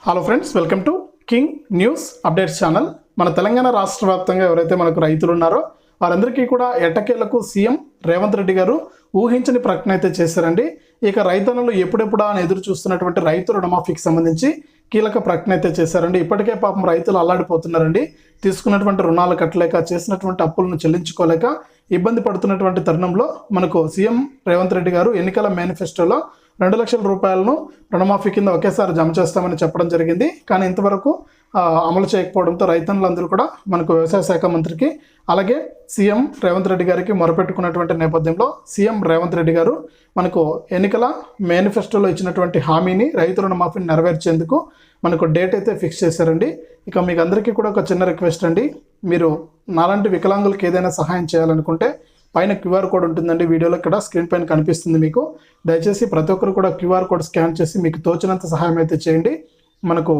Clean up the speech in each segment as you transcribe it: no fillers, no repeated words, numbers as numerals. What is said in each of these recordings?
Hello friends, welcome to king news updates channel. మన తెలంగాణ రాష్ట్ర వ్యాప్తంగా ఎవరైతే మనకు రైతులు ఉన్నారో వారందరికీ కూడా ఎట్టకేలకు సీఎం రేవంత్ రెడ్డి గారు ఊహించని ప్రకటన అయితే చేశారండి. ఇక రైతన్నలు ఎప్పుడెప్పుడా అని ఎదురు చూస్తున్నటువంటి రైతు రుణమాఫీకి సంబంధించి కీలక ప్రకటన అయితే చేశారండి. ఇప్పటికే పాపం రైతులు అల్లాడిపోతున్నారండి. తీసుకున్నటువంటి రుణాలు కట్టలేక, చేసినటువంటి అప్పులను చెల్లించుకోలేక ఇబ్బంది పడుతున్నటువంటి తరుణంలో మనకు సీఎం రేవంత్ రెడ్డి గారు ఎన్నికల మేనిఫెస్టోలో 2 లక్షల రూపాయలను రుణమాఫీ కింద ఒకేసారి జమ చేస్తామని చెప్పడం జరిగింది. కానీ ఇంతవరకు అమలు చేయకపోవడంతో రైతన్నులందరూ కూడా మనకు వ్యవసాయ శాఖ మంత్రికి అలాగే సీఎం రేవంత్ రెడ్డి గారికి మొరపెట్టుకున్నటువంటి నేపథ్యంలో సీఎం రేవంత్ రెడ్డి గారు మనకు ఎన్నికల మేనిఫెస్టోలో ఇచ్చినటువంటి హామీని రైతు రుణమాఫీని నెరవేర్చేందుకు మనకు డేట్ అయితే ఫిక్స్ చేశారండి. ఇక మీకు అందరికీ కూడా ఒక చిన్న రిక్వెస్ట్ అండి, మీరు నాలాంటి వికలాంగులకు ఏదైనా సహాయం చేయాలనుకుంటే పైన క్యూఆర్ కోడ్ ఉంటుందండి. వీడియోలో ఇక్కడ స్క్రీన్ పైన కనిపిస్తుంది మీకు. దయచేసి ప్రతి ఒక్కరు కూడా క్యూఆర్ కోడ్ స్కాన్ చేసి మీకు తోచినంత సహాయం అయితే చేయండి. మనకు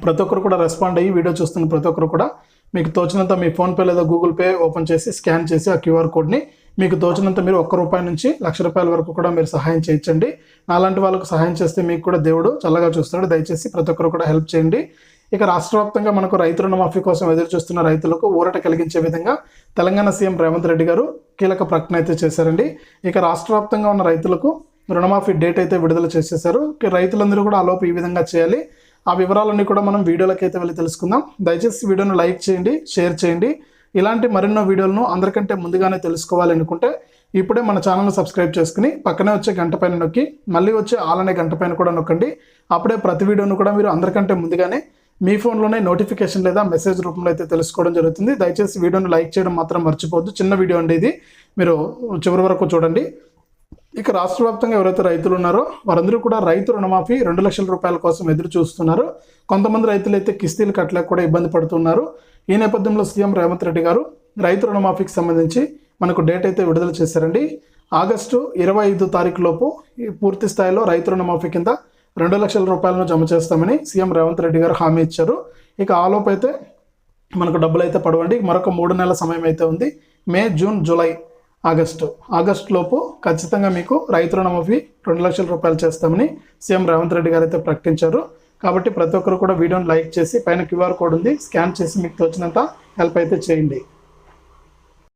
ప్రతి ఒక్కరు కూడా రెస్పాండ్ అయ్యి వీడియో చూస్తున్న ప్రతి ఒక్కరు కూడా మీకు తోచినంత మీ ఫోన్పే లేదా గూగుల్ పే ఓపెన్ చేసి స్కాన్ చేసి ఆ క్యూఆర్ కోడ్ని మీకు తోచినంత మీరు ₹1 నుంచి ₹1,00,000 వరకు కూడా మీరు సహాయం చేయించండి. నాలాంటి వాళ్ళకు సహాయం చేస్తే మీకు కూడా దేవుడు చల్లగా చూస్తాడు. దయచేసి ప్రతి ఒక్కరు కూడా హెల్ప్ చేయండి. ఇక రాష్ట్ర వ్యాప్తంగా మనకు రైతు రుణమాఫీ కోసం ఎదురు చూస్తున్న రైతులకు ఊరట కలిగించే విధంగా తెలంగాణ సీఎం రేవంత్ రెడ్డి గారు కీలక ప్రకటన అయితే చేశారండి. ఇక రాష్ట్ర వ్యాప్తంగా ఉన్న రైతులకు రుణమాఫీ డేట్ అయితే విడుదల చేసేశారు. రైతులందరూ కూడా ఆలోపు ఈ విధంగా చేయాలి. ఆ వివరాలన్నీ కూడా మనం వీడియోలోకి అయితే వెళ్ళి తెలుసుకుందాం. దయచేసి వీడియోను లైక్ చేయండి, షేర్ చేయండి. ఇలాంటి మరెన్నో వీడియోలను అందరికంటే ముందుగానే తెలుసుకోవాలనుకుంటే ఇప్పుడే మన ఛానల్ను సబ్స్క్రైబ్ చేసుకుని పక్కనే వచ్చే గంట పైన నొక్కి మళ్ళీ వచ్చే ఆల్ అనే గంట పైన కూడా నొక్కండి. అప్పుడే ప్రతి వీడియోను కూడా మీరు అందరికంటే ముందుగానే మీ ఫోన్లోనే నోటిఫికేషన్ లేదా మెసేజ్ రూపంలో అయితే తెలుసుకోవడం జరుగుతుంది. దయచేసి వీడియోను లైక్ చేయడం మాత్రం మర్చిపోవద్దు. చిన్న వీడియో అండి ఇది, మీరు చివరి వరకు చూడండి. ఇక రాష్ట్ర వ్యాప్తంగా ఎవరైతే రైతులు ఉన్నారో వారందరూ కూడా రైతు రుణమాఫీ 2 లక్షల రూపాయల కోసం ఎదురు చూస్తున్నారు. కొంతమంది రైతులు అయితే కిస్తీలు కట్టలేక కూడా ఇబ్బంది పడుతున్నారు. ఈ నేపథ్యంలో సీఎం రేవంత్ రెడ్డి గారు రైతు రుణమాఫీకి సంబంధించి మనకు డేట్ అయితే విడుదల చేశారండి. ఆగస్టు 25 తారీఖు లోపు పూర్తి స్థాయిలో రైతు రుణమాఫీ కింద 2 లక్షల రూపాయలను జమ చేస్తామని సీఎం రేవంత్ రెడ్డి గారు హామీ ఇచ్చారు. ఇక ఆలోపు అయితే మనకు డబ్బులు అయితే పడవండి. మరొక 3 నెలల సమయం అయితే ఉంది. మే, జూన్, జూలై, ఆగస్టు లోపు ఖచ్చితంగా మీకు రైతు రుణమాఫీ 2 లక్షల రూపాయలు చేస్తామని సీఎం రేవంత్ రెడ్డి గారు అయితే ప్రకటించారు. కాబట్టి ప్రతి ఒక్కరు కూడా వీడియోని లైక్ చేసి పైన క్యూఆర్ కోడ్ ఉంది, స్కాన్ చేసి మీకు తోచినంత హెల్ప్ అయితే చేయండి.